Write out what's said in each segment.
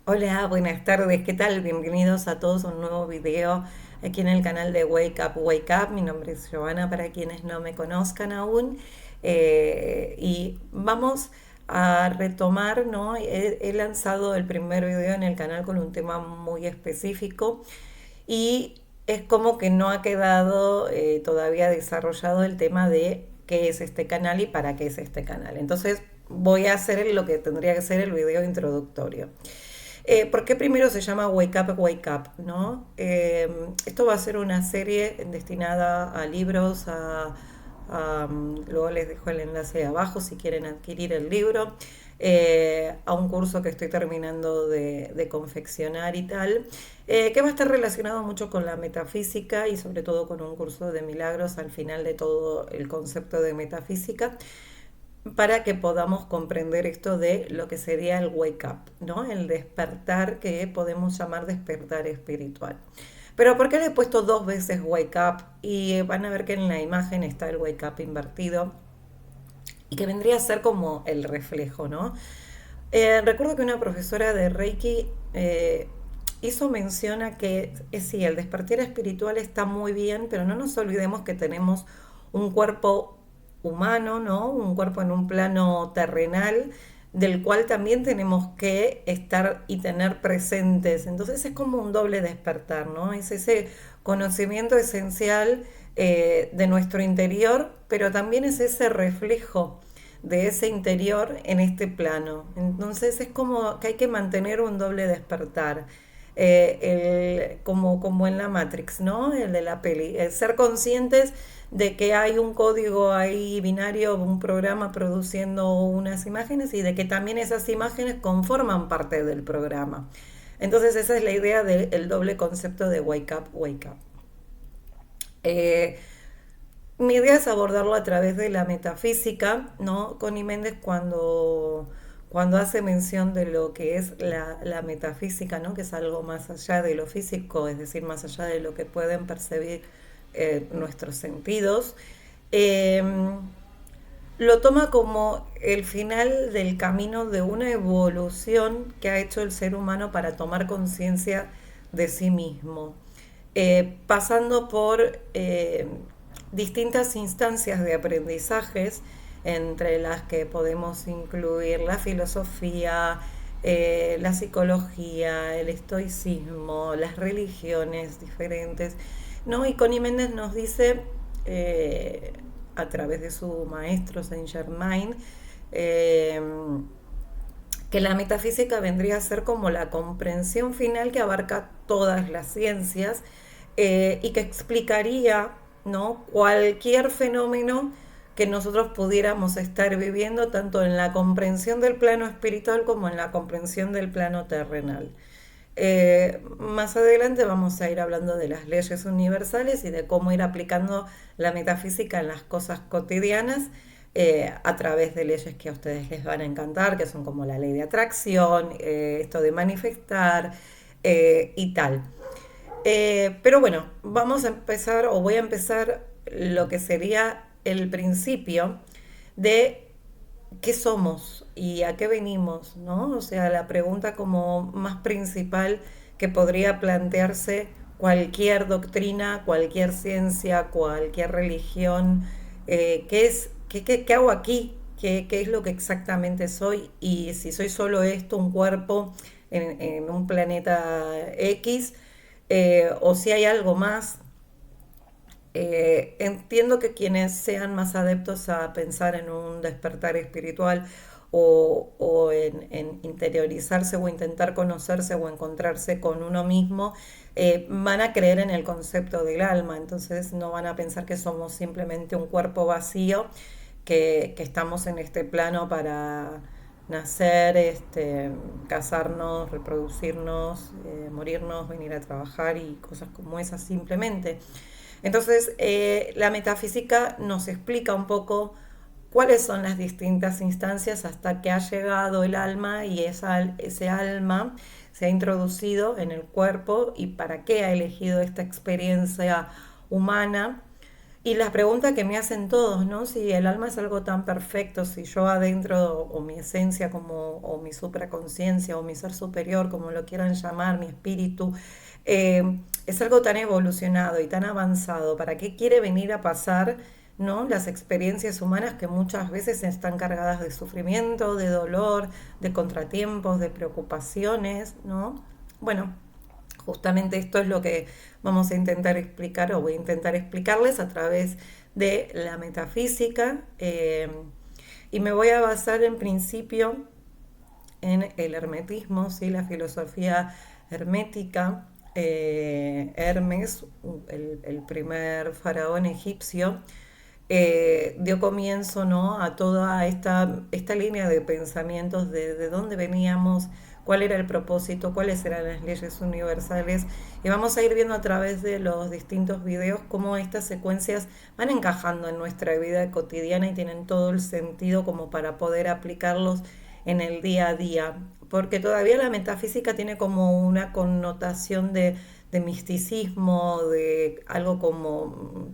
Hola, buenas tardes, ¿qué tal? Bienvenidos a todos a un nuevo video aquí en el canal de Wake Up, Wake Up. Mi nombre es Giovanna para quienes no me conozcan aún. Y vamos a retomar, ¿no? He lanzado el primer video en el canal con un tema muy específico y es como que no ha quedado todavía desarrollado el tema de qué es este canal y para qué es este canal. Entonces voy a hacer lo que tendría que ser el video introductorio. ¿Por qué primero se llama Wake Up, ¿no? Esto va a ser una serie destinada a libros, luego les dejo el enlace abajo si quieren adquirir el libro, a un curso que estoy terminando de confeccionar y tal, que va a estar relacionado mucho con la metafísica y sobre todo con un curso de milagros al final de todo el concepto de metafísica para que podamos comprender esto de lo que sería el wake up, ¿no? El despertar que podemos llamar despertar espiritual. Pero ¿por qué le he puesto dos veces wake up? Y van a ver que en la imagen está el wake up invertido y que vendría a ser como el reflejo, ¿no? Recuerdo que una profesora de Reiki hizo mención a que sí, el despertar espiritual está muy bien, pero no nos olvidemos que tenemos un cuerpo humano, ¿no? Un cuerpo en un plano terrenal del cual también tenemos que estar y tener presentes. Entonces es como un doble despertar, ¿no? Es ese conocimiento esencial de nuestro interior, pero también es ese reflejo de ese interior en este plano. Entonces es como que hay que mantener un doble despertar. Como en la Matrix, ¿no? El de la peli. Ser conscientes de que hay un código ahí binario, un programa produciendo unas imágenes y de que también esas imágenes conforman parte del programa. Entonces esa es la idea del doble concepto de wake up, wake up. Eh, Mi idea es abordarlo a través de la metafísica, ¿no? Connie Méndez cuando hace mención de lo que es la metafísica, ¿no? Que es algo más allá de lo físico, es decir, más allá de lo que pueden percibir nuestros sentidos, eh, lo toma como el final del camino de una evolución que ha hecho el ser humano para tomar conciencia de sí mismo, pasando por distintas instancias de aprendizajes, entre las que podemos incluir la filosofía, la psicología, el estoicismo, las religiones diferentes, ¿no? Y Connie Méndez nos dice, a través de su maestro Saint Germain, eh, que la metafísica vendría a ser como la comprensión final que abarca todas las ciencias, y que explicaría, ¿no? Cualquier fenómeno que nosotros pudiéramos estar viviendo, tanto en la comprensión del plano espiritual como en la comprensión del plano terrenal. Más adelante vamos a ir hablando de las leyes universales y de cómo ir aplicando la metafísica en las cosas cotidianas, a través de leyes que a ustedes les van a encantar, que son como la ley de atracción, esto de manifestar, y tal. Pero bueno, vamos a empezar, o voy a empezar lo que sería el principio de qué somos y a qué venimos, ¿no? O sea, la pregunta como más principal que podría plantearse cualquier doctrina, cualquier ciencia, cualquier religión, ¿qué es, qué hago aquí? ¿Qué es lo que exactamente soy? Y si soy solo esto, un cuerpo en un planeta X, o si hay algo más. Entiendo que quienes sean más adeptos a pensar en un despertar espiritual o en interiorizarse o intentar conocerse o encontrarse con uno mismo, van a creer en el concepto del alma, entonces no van a pensar que somos simplemente un cuerpo vacío, que estamos en este plano para nacer, casarnos, reproducirnos, morirnos, venir a trabajar y cosas como esas simplemente. Entonces, la metafísica nos explica un poco cuáles son las distintas instancias hasta que ha llegado el alma y ese alma se ha introducido en el cuerpo y para qué ha elegido esta experiencia humana, Y la pregunta que me hacen todos, ¿no? Si el alma es algo tan perfecto, si yo adentro, o mi esencia como, o mi supraconciencia, o mi ser superior, como lo quieran llamar, mi espíritu, es algo tan evolucionado y tan avanzado, ¿para qué quiere venir a pasar, ¿no? Las experiencias humanas que muchas veces están cargadas de sufrimiento, de dolor, de contratiempos, de preocupaciones, ¿no? Bueno, justamente esto es lo que vamos a intentar explicar o voy a intentar explicarles a través de la metafísica, y me voy a basar en principio en el hermetismo, ¿sí? La filosofía hermética. Hermes, el primer faraón egipcio, dio comienzo, ¿no? A toda esta línea de pensamientos de dónde veníamos, cuál era el propósito, cuáles eran las leyes universales. Y vamos a ir viendo a través de los distintos videos cómo estas secuencias van encajando en nuestra vida cotidiana y tienen todo el sentido como para poder aplicarlos en el día a día. Porque todavía la metafísica tiene como una connotación de misticismo, de algo como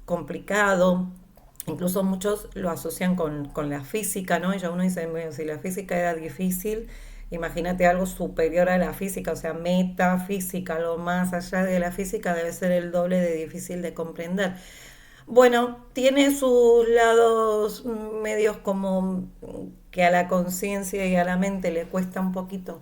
complicado. Incluso muchos lo asocian con la física, ¿no? Y ya uno dice, "Bueno, si la física era difícil, imagínate algo superior a la física, o sea, metafísica, lo más allá de la física debe ser el doble de difícil de comprender". Bueno, tiene sus lados medios como que a la conciencia y a la mente le cuesta un poquito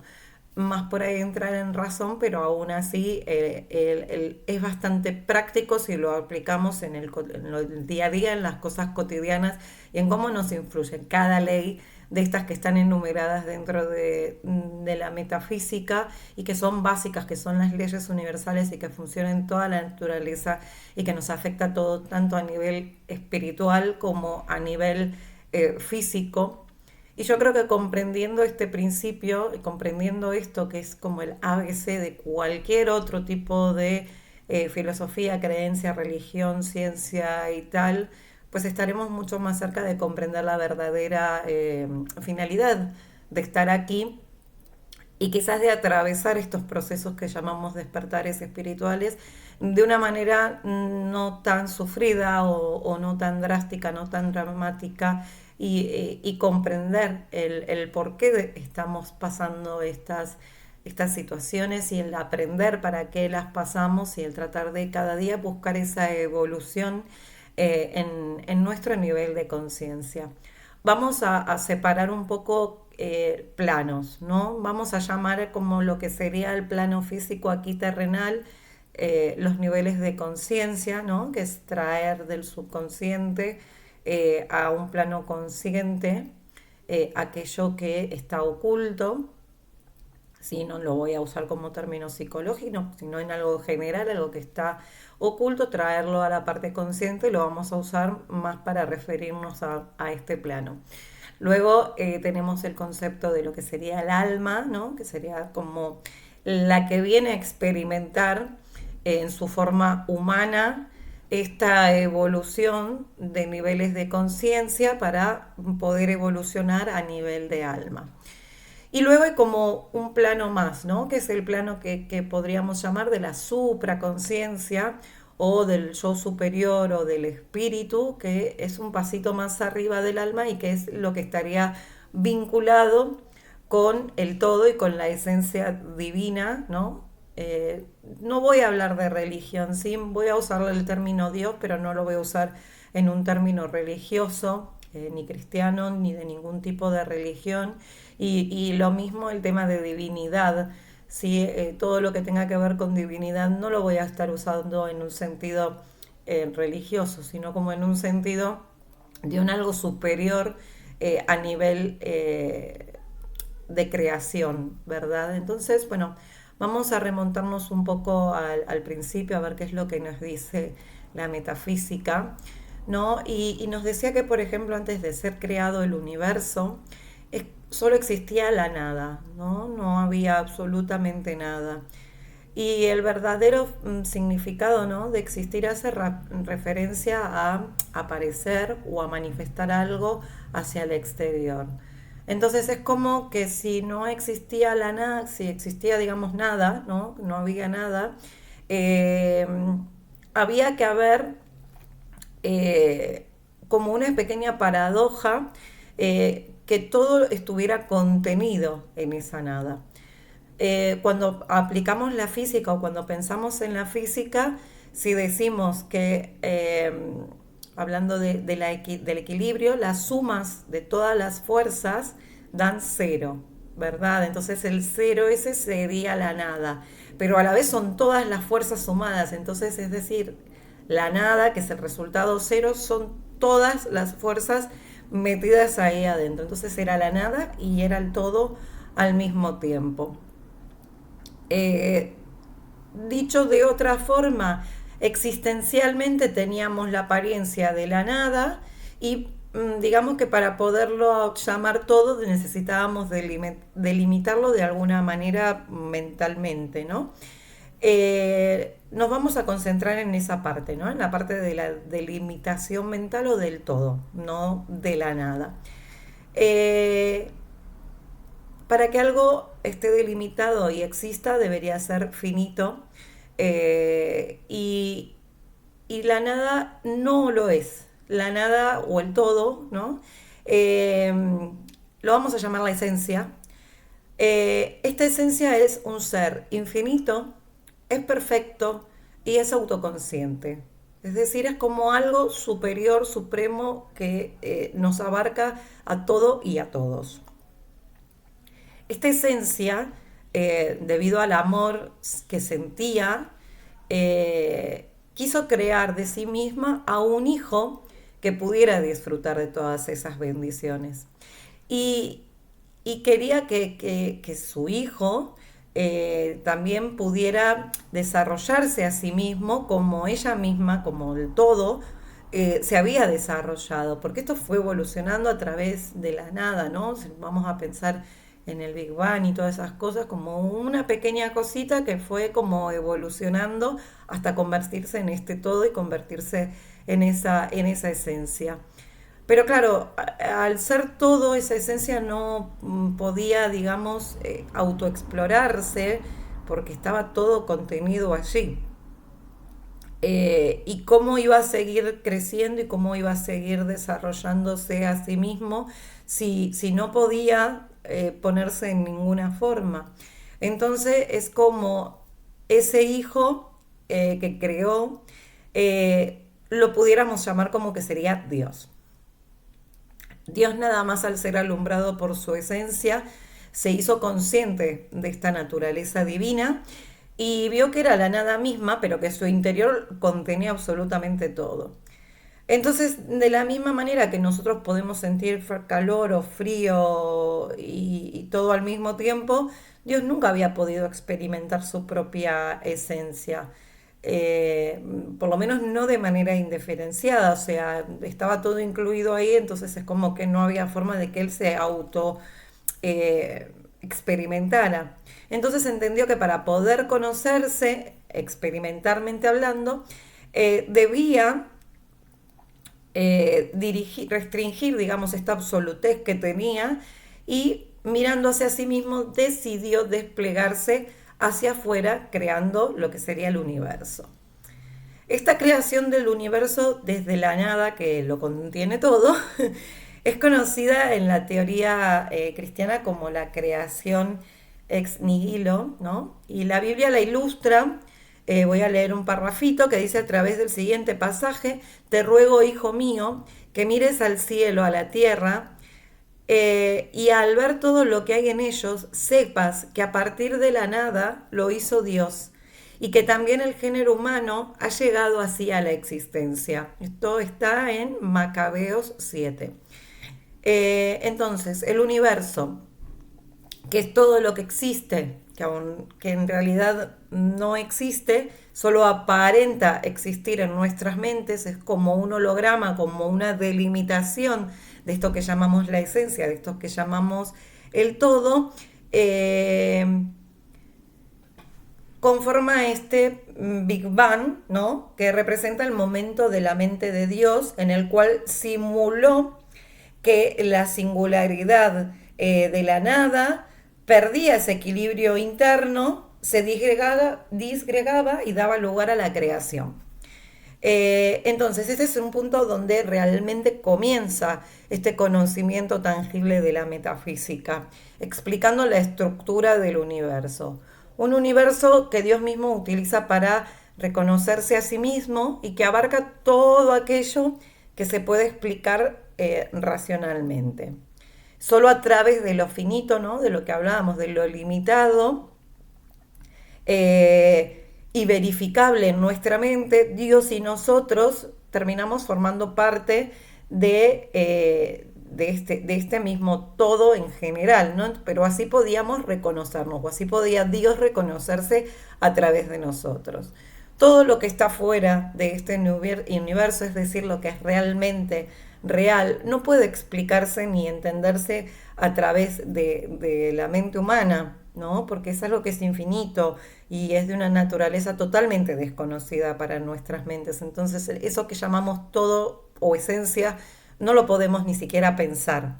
más por ahí entrar en razón, pero aún así es bastante práctico si lo aplicamos en el día a día, en las cosas cotidianas y en cómo nos influye cada ley de estas que están enumeradas dentro de la metafísica y que son básicas, que son las leyes universales y que funcionan en toda la naturaleza y que nos afecta a todo, tanto a nivel espiritual como a nivel físico. Y yo creo que comprendiendo este principio y comprendiendo esto que es como el ABC de cualquier otro tipo de filosofía, creencia, religión, ciencia y tal, pues estaremos mucho más cerca de comprender la verdadera finalidad de estar aquí y quizás de atravesar estos procesos que llamamos despertares espirituales de una manera no tan sufrida o no tan drástica, no tan dramática, y comprender el por qué estamos pasando estas situaciones y el aprender para qué las pasamos y el tratar de cada día buscar esa evolución en nuestro nivel de conciencia. Vamos a separar un poco planos, ¿no? Vamos a llamar como lo que sería el plano físico aquí terrenal, los niveles de conciencia, ¿no? Que es traer del subconsciente a un plano consciente aquello que está oculto. Sí, no lo voy a usar como término psicológico, sino en algo general, algo que está oculto, traerlo a la parte consciente, y lo vamos a usar más para referirnos a este plano. Luego tenemos el concepto de lo que sería el alma, ¿no? Que sería como la que viene a experimentar en su forma humana esta evolución de niveles de conciencia para poder evolucionar a nivel de alma. Y luego hay como un plano más, ¿no? Que es el plano que podríamos llamar de la supraconciencia o del yo superior o del espíritu, que es un pasito más arriba del alma y que es lo que estaría vinculado con el todo y con la esencia divina, ¿no? No voy a hablar de religión, sí, voy a usar el término Dios, pero no lo voy a usar en un término religioso, ni cristiano, ni de ningún tipo de religión. Y lo mismo el tema de divinidad, ¿sí? Todo lo que tenga que ver con divinidad no lo voy a estar usando en un sentido religioso, sino como en un sentido de un algo superior a nivel de creación, ¿verdad? Entonces, bueno, vamos a remontarnos un poco al principio a ver qué es lo que nos dice la metafísica, ¿no? Y nos decía que, por ejemplo, antes de ser creado el universo, solo existía la nada, ¿no? No había absolutamente nada. Y el verdadero significado, ¿no? De existir hace referencia a aparecer o a manifestar algo hacia el exterior. Entonces es como que si no existía la nada, si existía, digamos, nada, ¿no? No había nada, eh, había que haber eh, como una pequeña paradoja, que todo estuviera contenido en esa nada. Cuando aplicamos la física o cuando pensamos en la física, si decimos que, hablando del equilibrio, las sumas de todas las fuerzas dan cero, ¿verdad? Entonces el cero ese sería la nada, pero a la vez son todas las fuerzas sumadas, entonces es decir, la nada, que es el resultado cero, son todas las fuerzas metidas ahí adentro. Entonces era la nada y era el todo al mismo tiempo. Eh, Dicho de otra forma, existencialmente teníamos la apariencia de la nada y digamos que para poderlo llamar todo necesitábamos delimitarlo de alguna manera mentalmente, ¿no? Nos vamos a concentrar en esa parte, ¿no? En la parte de la delimitación mental o del todo, no de la nada. Eh, para que algo esté delimitado y exista debería ser finito, y, y la nada no lo es. La nada o el todo, ¿no? Eh, lo vamos a llamar la esencia. Esta esencia es un ser infinito, es perfecto y es autoconsciente. Es decir, es como algo superior, supremo, que nos abarca a todo y a todos. Esta esencia, debido al amor que sentía, quiso crear de sí misma a un hijo que pudiera disfrutar de todas esas bendiciones. Y, y quería que su hijo también pudiera desarrollarse a sí mismo como ella misma, como el todo, se había desarrollado, porque esto fue evolucionando a través de la nada, ¿no? Si vamos a pensar en el Big Bang y todas esas cosas, como una pequeña cosita que fue como evolucionando hasta convertirse en este todo y convertirse en esa esencia. Pero claro, al ser todo, esa esencia no podía, digamos, autoexplorarse porque estaba todo contenido allí. Y cómo iba a seguir creciendo y cómo iba a seguir desarrollándose a sí mismo si no podía ponerse en ninguna forma. Entonces es como ese hijo que creó, lo pudiéramos llamar como que sería Dios. Dios nada más al ser alumbrado por su esencia se hizo consciente de esta naturaleza divina y vio que era la nada misma, pero que su interior contenía absolutamente todo. Entonces, de la misma manera que nosotros podemos sentir calor o frío y todo al mismo tiempo, Dios nunca había podido experimentar su propia esencia. Por lo menos no de manera indiferenciada, o sea, estaba todo incluido ahí, entonces es como que no había forma de que él se auto eh, experimentara. Entonces entendió que para poder conocerse, experimentalmente hablando, debía restringir, digamos, esta absolutez que tenía y mirando hacia sí mismo decidió desplegarse hacia afuera creando lo que sería el universo. Esta creación del universo desde la nada, que lo contiene todo, es conocida en la teoría cristiana como la creación ex nihilo, ¿no? Y la Biblia la ilustra. Voy a leer un parrafito que dice a través del siguiente pasaje: te ruego, hijo mío, que mires al cielo, a la tierra, y al ver todo lo que hay en ellos, sepas que a partir de la nada lo hizo Dios y que también el género humano ha llegado así a la existencia. Esto está en Macabeos 7. Entonces, el universo, que es todo lo que existe, que en realidad no existe, solo aparenta existir en nuestras mentes, es como un holograma, como una delimitación de esto que llamamos la esencia, de esto que llamamos el todo, conforma este Big Bang, ¿no? Que representa el momento de la mente de Dios en el cual simuló que la singularidad de la nada perdía ese equilibrio interno, se disgregaba y daba lugar a la creación. Entonces, ese es un punto donde realmente comienza este conocimiento tangible de la metafísica, explicando la estructura del universo. Un universo que Dios mismo utiliza para reconocerse a sí mismo y que abarca todo aquello que se puede explicar racionalmente. Solo a través de lo finito, ¿no? De lo que hablábamos, de lo limitado, y verificable en nuestra mente, Dios y nosotros terminamos formando parte de este mismo todo en general, ¿no? Pero así podíamos reconocernos, o así podía Dios reconocerse a través de nosotros. Todo lo que está fuera de este universo, es decir, lo que es realmente real, no puede explicarse ni entenderse a través de la mente humana, ¿no? Porque es algo que es infinito y es de una naturaleza totalmente desconocida para nuestras mentes. Entonces, eso que llamamos todo o esencia, no lo podemos ni siquiera pensar.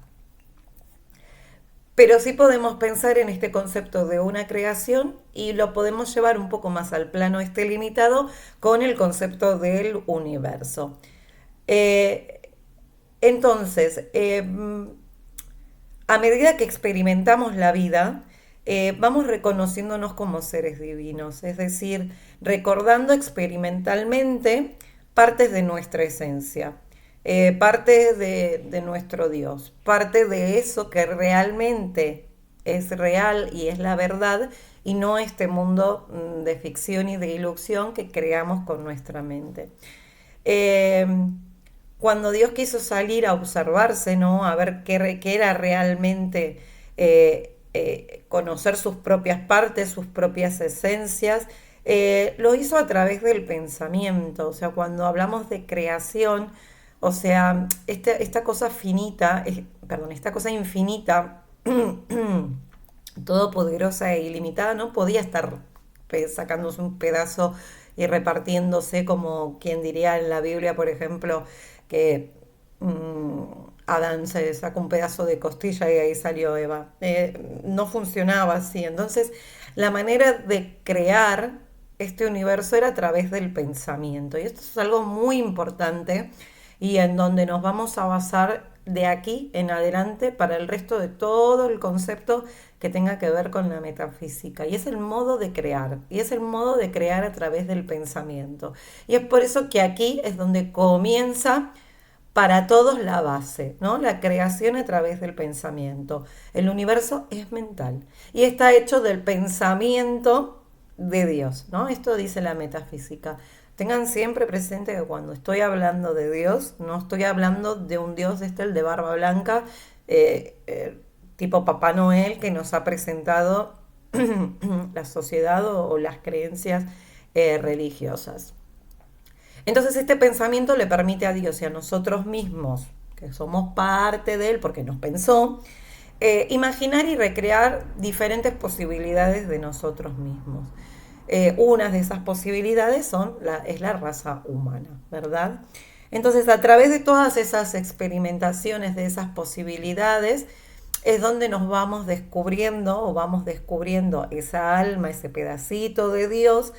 Pero sí podemos pensar en este concepto de una creación y lo podemos llevar un poco más al plano este limitado con el concepto del universo. Eh, entonces, a medida que experimentamos la vida, vamos reconociéndonos como seres divinos, es decir, recordando experimentalmente partes de nuestra esencia, parte de nuestro Dios, parte de eso que realmente es real y es la verdad y no este mundo de ficción y de ilusión que creamos con nuestra mente. Eh, Cuando Dios quiso salir a observarse, ¿no? A ver qué era realmente conocer sus propias partes, sus propias esencias, lo hizo a través del pensamiento. O sea, cuando hablamos de creación, o sea, esta cosa finita, perdón, esta cosa infinita, todopoderosa e ilimitada, no podía estar sacándose un pedazo y repartiéndose como quien diría en la Biblia, por ejemplo, que Adán se sacó un pedazo de costilla y ahí salió Eva. No funcionaba así. Entonces, la manera de crear este universo era a través del pensamiento. Y esto es algo muy importante y en donde nos vamos a basar de aquí en adelante para el resto de todo el concepto que tenga que ver con la metafísica. Y es el modo de crear, y es el modo de crear a través del pensamiento. Y es por eso que aquí es donde comienza para todos la base, ¿no? La creación a través del pensamiento. El universo es mental y está hecho del pensamiento de Dios, ¿no? Esto dice la metafísica. Tengan siempre presente que cuando estoy hablando de Dios, no estoy hablando de un Dios el de barba blanca, tipo Papá Noel, que nos ha presentado la sociedad o las creencias religiosas. Entonces este pensamiento le permite a Dios y a nosotros mismos, que somos parte de Él porque nos pensó, imaginar y recrear diferentes posibilidades de nosotros mismos. Una de esas posibilidades es la raza humana, ¿verdad? Entonces, a través de todas esas experimentaciones, de esas posibilidades, es donde nos vamos descubriendo o vamos descubriendo esa alma, ese pedacito de Dios,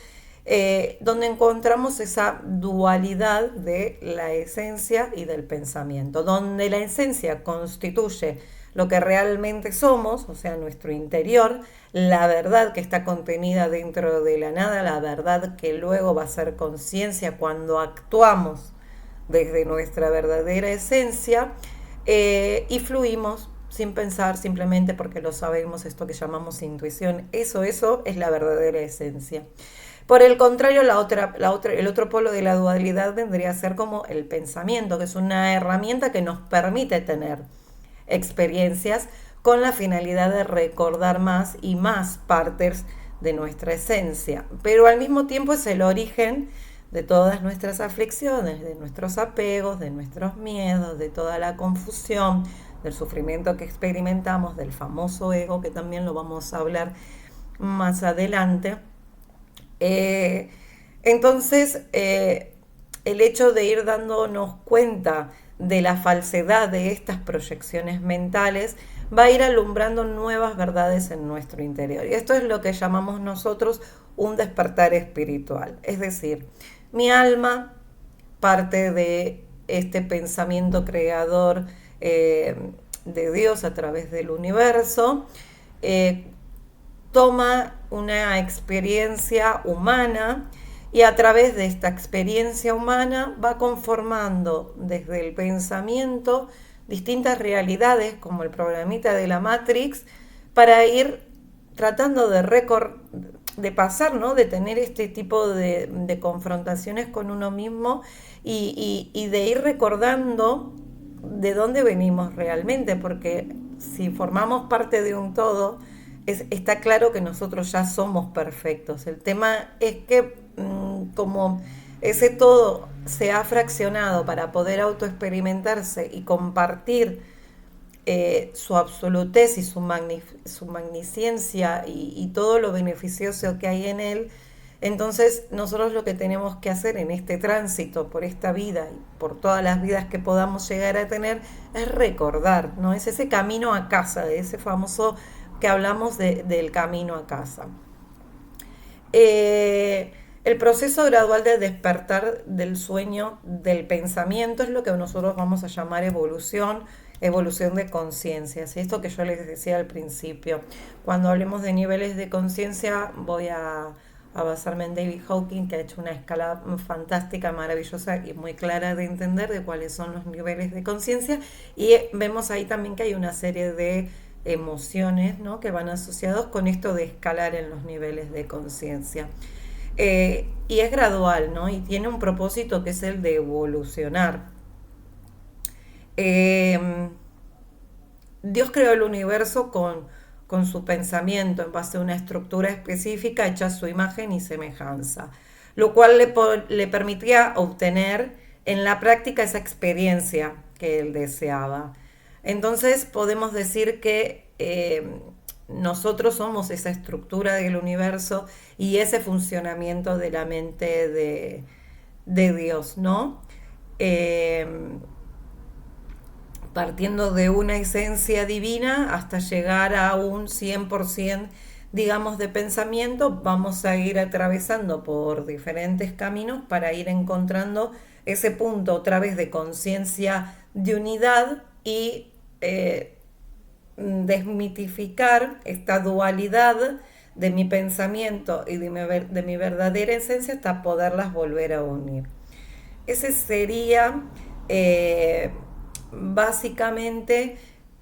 donde encontramos esa dualidad de la esencia y del pensamiento, donde la esencia constituye lo que realmente somos, o sea, nuestro interior, la verdad que está contenida dentro de la nada, la verdad que luego va a ser conciencia cuando actuamos desde nuestra verdadera esencia, y fluimos sin pensar, simplemente porque lo sabemos, esto que llamamos intuición. Eso es la verdadera esencia. Por el contrario, el otro polo de la dualidad vendría a ser como el pensamiento, que es una herramienta que nos permite tener experiencias con la finalidad de recordar más y más partes de nuestra esencia, pero al mismo tiempo es el origen de todas nuestras aflicciones, de nuestros apegos, de nuestros miedos, de toda la confusión, del sufrimiento que experimentamos, del famoso ego, que también lo vamos a hablar más adelante. Entonces, el hecho de ir dándonos cuenta de la falsedad de estas proyecciones mentales va a ir alumbrando nuevas verdades en nuestro interior. Y esto es lo que llamamos nosotros un despertar espiritual. Es decir, mi alma parte de este pensamiento creador de Dios a través del universo, eh, toma una experiencia humana y a través de esta experiencia humana va conformando desde el pensamiento distintas realidades, como el programita de la Matrix, para ir tratando de pasar, ¿no? De tener este tipo de confrontaciones con uno mismo y de ir recordando de dónde venimos realmente, porque si formamos parte de un todo, está claro que nosotros ya somos perfectos. El tema es que como ese todo se ha fraccionado para poder autoexperimentarse y compartir su absolutez y su magnificencia y todo lo beneficioso que hay en él, entonces nosotros lo que tenemos que hacer en este tránsito por esta vida y por todas las vidas que podamos llegar a tener es recordar, ¿no? Es ese camino a casa, ese famoso que hablamos del camino a casa. El proceso gradual de despertar del sueño del pensamiento es lo que nosotros vamos a llamar evolución de conciencia. ¿Sí? Esto que yo les decía al principio. Cuando hablemos de niveles de conciencia, voy a basarme en David Hawking, que ha hecho una escala fantástica, maravillosa y muy clara de entender de cuáles son los niveles de conciencia. Y vemos ahí también que hay una serie de emociones, ¿no? Que van asociados con esto de escalar en los niveles de conciencia. Y es gradual, ¿no? Y tiene un propósito que es el de evolucionar. Eh, Dios creó el universo con su pensamiento en base a una estructura específica hecha a su imagen y semejanza, lo cual le permitía obtener en la práctica esa experiencia que él deseaba. Entonces podemos decir que nosotros somos esa estructura del universo y ese funcionamiento de la mente de Dios, ¿no? Eh, Partiendo de una esencia divina hasta llegar a un 100%, digamos, de pensamiento, vamos a ir atravesando por diferentes caminos para ir encontrando ese punto otra vez de conciencia de unidad y desmitificar esta dualidad de mi pensamiento y de mi verdadera esencia hasta poderlas volver a unir. Ese sería básicamente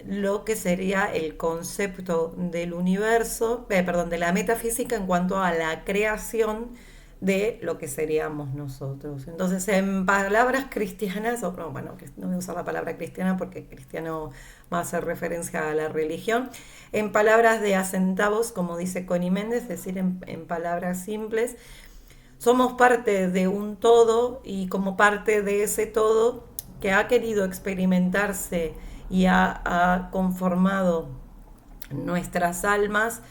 lo que sería el concepto del universo, perdón, de la metafísica en cuanto a la creación de lo que seríamos nosotros. Entonces, en palabras cristianas, o no, bueno, no voy a usar la palabra cristiana porque cristiano va a hacer referencia a la religión, en palabras de a centavos, como dice Connie Méndez, es decir, en palabras simples, somos parte de un todo y como parte de ese todo que ha querido experimentarse y ha conformado nuestras almas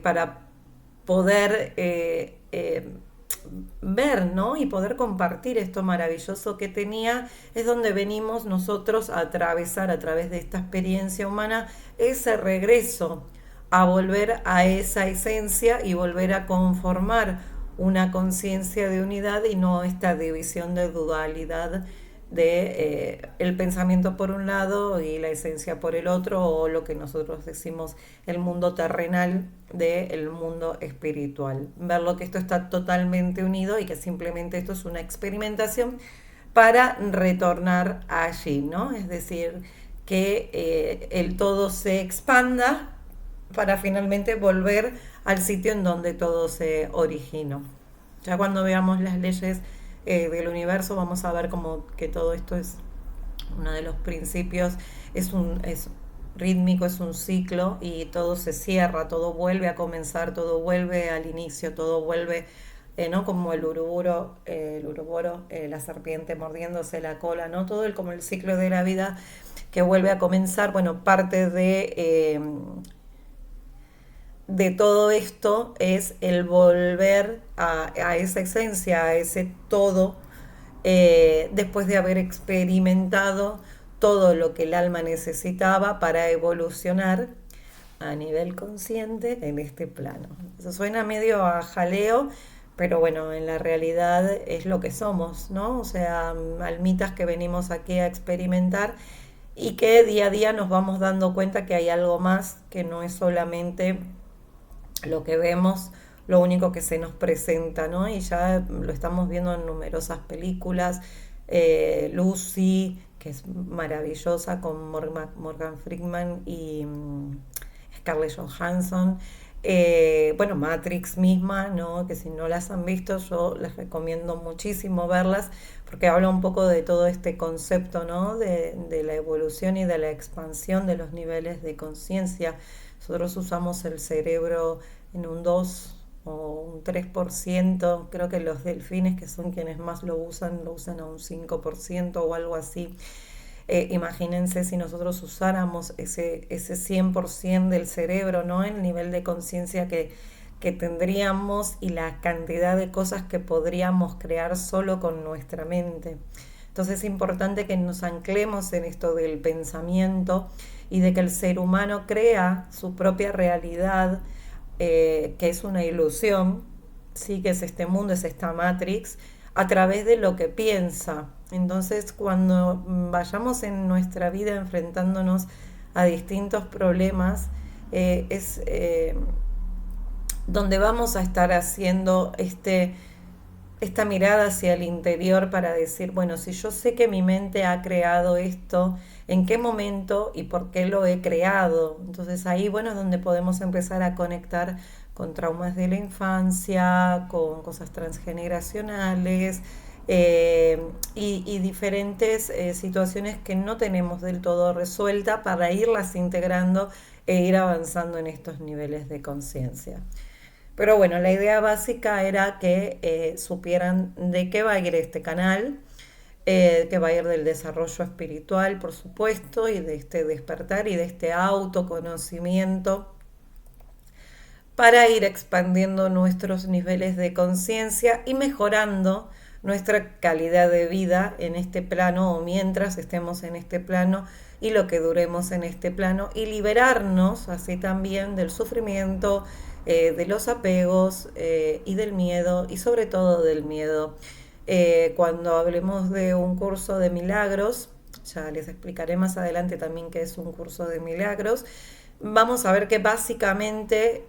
para poder ver, ¿no? Y poder compartir esto maravilloso que tenía, es donde venimos nosotros a atravesar a través de esta experiencia humana ese regreso a volver a esa esencia y volver a conformar una conciencia de unidad y no esta división de dualidad de el pensamiento por un lado y la esencia por el otro, o lo que nosotros decimos el mundo terrenal del mundo espiritual. Verlo que esto está totalmente unido y que simplemente esto es una experimentación para retornar allí, ¿no? Es decir, que el todo se expanda para finalmente volver al sitio en donde todo se originó. Ya cuando veamos las leyes del universo vamos a ver como que todo esto es uno de los principios, es rítmico, es un ciclo y todo se cierra, todo vuelve a comenzar, todo vuelve al inicio, todo vuelve, ¿no? Como el uruburo, la serpiente mordiéndose la cola, ¿no? Todo como el ciclo de la vida que vuelve a comenzar, bueno, parte de todo esto es el volver a esa esencia, a ese todo, después de haber experimentado todo lo que el alma necesitaba para evolucionar a nivel consciente en este plano. Eso suena medio a jaleo, pero bueno, en la realidad es lo que somos, ¿no? O sea, almitas que venimos aquí a experimentar y que día a día nos vamos dando cuenta que hay algo más, que no es solamente lo que vemos, lo único que se nos presenta, ¿no? Y ya lo estamos viendo en numerosas películas. Lucy, que es maravillosa, con Morgan Freeman y Scarlett Johansson. Bueno, Matrix misma, ¿no? Que si no las han visto, yo les recomiendo muchísimo verlas, porque habla un poco de todo este concepto, ¿no? De la evolución y de la expansión de los niveles de conciencia. Nosotros usamos el cerebro en un 2 o un 3%, creo que los delfines, que son quienes más lo usan a un 5% o algo así. Imagínense si nosotros usáramos ese 100% del cerebro, ¿no? El nivel de conciencia que tendríamos y la cantidad de cosas que podríamos crear solo con nuestra mente. Entonces es importante que nos anclemos en esto del pensamiento y de que el ser humano crea su propia realidad, que es una ilusión, sí, que es este mundo, es esta Matrix, a través de lo que piensa. Entonces, cuando vayamos en nuestra vida enfrentándonos a distintos problemas, es donde vamos a estar haciendo esta mirada hacia el interior para decir, bueno, si yo sé que mi mente ha creado esto, ¿en qué momento y por qué lo he creado? Entonces ahí, bueno, es donde podemos empezar a conectar con traumas de la infancia, con cosas transgeneracionales, y diferentes situaciones que no tenemos del todo resuelta, para irlas integrando e ir avanzando en estos niveles de conciencia. Pero bueno, la idea básica era que supieran de qué va a ir este canal, que va a ir del desarrollo espiritual, por supuesto, y de este despertar y de este autoconocimiento, para ir expandiendo nuestros niveles de conciencia y mejorando nuestra calidad de vida en este plano, o mientras estemos en este plano y lo que duremos en este plano, y liberarnos así también del sufrimiento, de los apegos, y del miedo, y sobre todo del miedo. Cuando hablemos de un curso de milagros, ya les explicaré más adelante también qué es un curso de milagros, vamos a ver que básicamente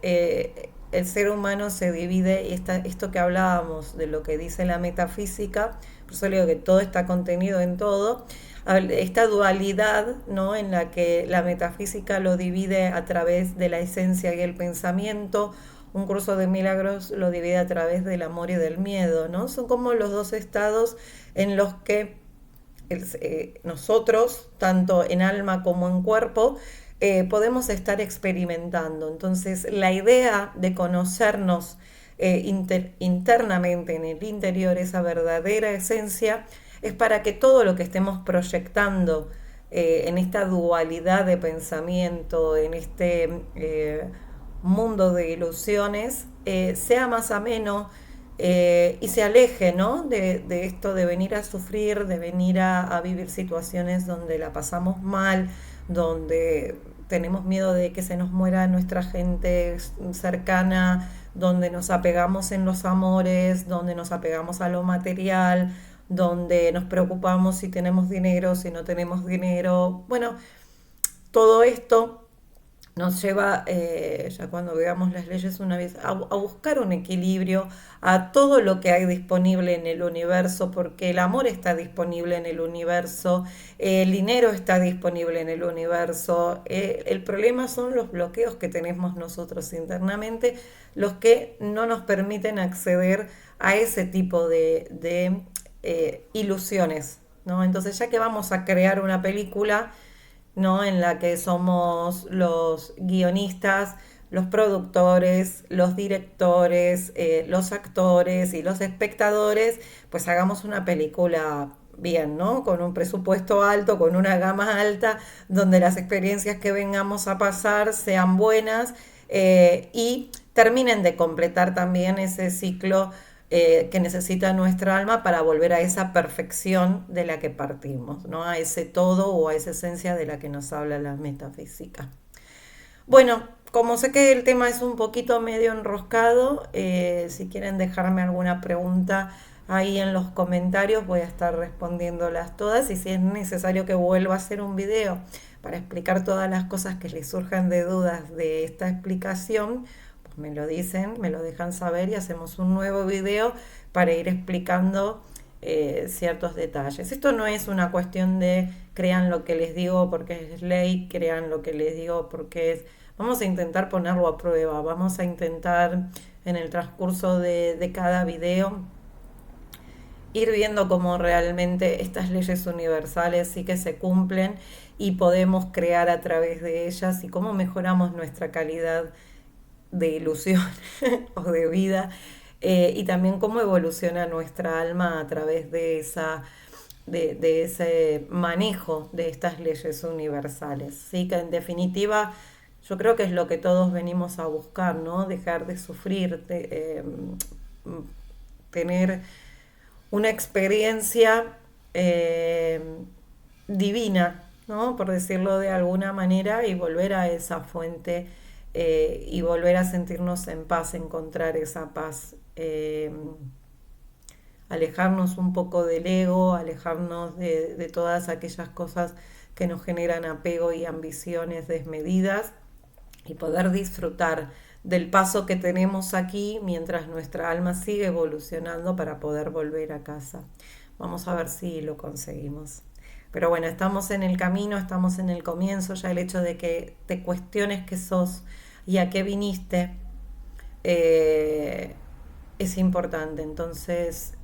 el ser humano se divide, y esto que hablábamos de lo que dice la metafísica, por eso le digo que todo está contenido en todo, esta dualidad, ¿no? En la que la metafísica lo divide a través de la esencia y el pensamiento. Un curso de milagros lo divide a través del amor y del miedo, ¿no? Son como los dos estados en los que nosotros, tanto en alma como en cuerpo, podemos estar experimentando. Entonces, la idea de conocernos internamente, en el interior, esa verdadera esencia, es para que todo lo que estemos proyectando en esta dualidad de pensamiento, en este mundo de ilusiones, sea más ameno, y se aleje, ¿no? De esto de venir a sufrir, de venir a vivir situaciones donde la pasamos mal, donde tenemos miedo de que se nos muera nuestra gente cercana, donde nos apegamos en los amores, donde nos apegamos a lo material, donde nos preocupamos si tenemos dinero, si no tenemos dinero. Bueno, todo esto nos lleva, ya cuando veamos las leyes una vez, a buscar un equilibrio a todo lo que hay disponible en el universo, porque el amor está disponible en el universo, el dinero está disponible en el universo. El problema son los bloqueos que tenemos nosotros internamente, los que no nos permiten acceder a ese tipo de ilusiones, ¿no? Entonces, ya que vamos a crear una película, ¿no? En la que somos los guionistas, los productores, los directores, los actores y los espectadores, pues hagamos una película bien, ¿no? Con un presupuesto alto, con una gama alta, donde las experiencias que vengamos a pasar sean buenas, y terminen de completar también ese ciclo que necesita nuestra alma para volver a esa perfección de la que partimos, ¿no? A ese todo o a esa esencia de la que nos habla la metafísica. Bueno, como sé que el tema es un poquito medio enroscado, si quieren dejarme alguna pregunta ahí en los comentarios, voy a estar respondiéndolas todas y si es necesario que vuelva a hacer un video para explicar todas las cosas que les surjan de dudas de esta explicación, pues me lo dicen, me lo dejan saber y hacemos un nuevo video para ir explicando ciertos detalles. Esto no es una cuestión de crean lo que les digo porque es ley, crean lo que les digo porque es... Vamos a intentar ponerlo a prueba, vamos a intentar en el transcurso de cada video ir viendo cómo realmente estas leyes universales sí que se cumplen y podemos crear a través de ellas y cómo mejoramos nuestra calidad de ilusión o de vida y también cómo evoluciona nuestra alma a través de de ese manejo de estas leyes universales. Sí, que en definitiva yo creo que es lo que todos venimos a buscar, ¿no? Dejar de sufrir, tener una experiencia eh, divina, ¿no? Por decirlo de alguna manera, y volver a esa fuente y volver a sentirnos en paz, encontrar esa paz. Alejarnos un poco del ego, alejarnos de todas aquellas cosas que nos generan apego y ambiciones desmedidas y poder disfrutar del paso que tenemos aquí mientras nuestra alma sigue evolucionando para poder volver a casa. Vamos a ver si lo conseguimos. Pero bueno, estamos en el camino, estamos en el comienzo, ya el hecho de que te cuestiones qué sos y a qué viniste eh, es importante. Entonces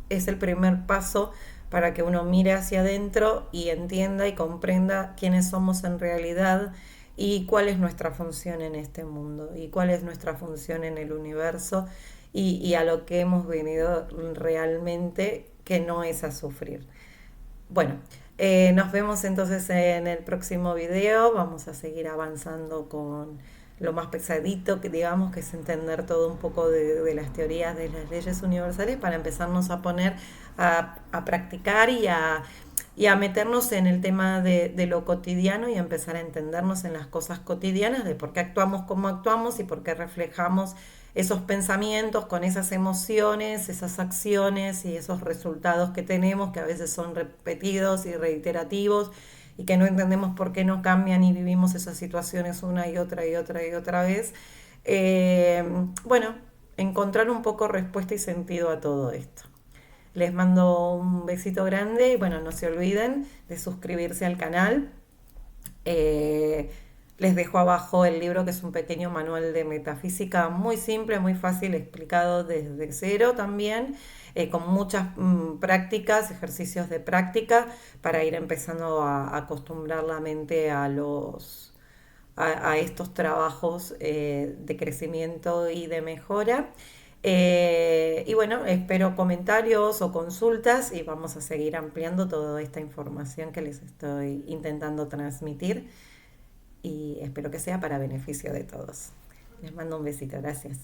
es el primer paso para que uno mire hacia adentro y entienda y comprenda quiénes somos en realidad y cuál es nuestra función en este mundo y cuál es nuestra función en el universo y a lo que hemos venido realmente, que no es a sufrir. Bueno, nos vemos entonces en el próximo video. Vamos a seguir avanzando con lo más pesadito que digamos, que es entender todo un poco de las teorías de las leyes universales para empezarnos a poner a practicar y a meternos en el tema de lo cotidiano y a empezar a entendernos en las cosas cotidianas de por qué actuamos como actuamos y por qué reflejamos esos pensamientos con esas emociones, esas acciones y esos resultados que tenemos que a veces son repetidos y reiterativos y que no entendemos por qué no cambian y vivimos esas situaciones una y otra y otra y otra vez. Bueno, encontrar un poco respuesta y sentido a todo esto. Les mando un besito grande y bueno, no se olviden de suscribirse al canal. Les dejo abajo el libro que es un pequeño manual de metafísica muy simple, muy fácil, explicado desde cero también, con muchas prácticas, ejercicios de práctica para ir empezando a acostumbrar la mente a estos trabajos de crecimiento y de mejora. Y bueno, espero comentarios o consultas y vamos a seguir ampliando toda esta información que les estoy intentando transmitir y espero que sea para beneficio de todos. Les mando un besito, gracias.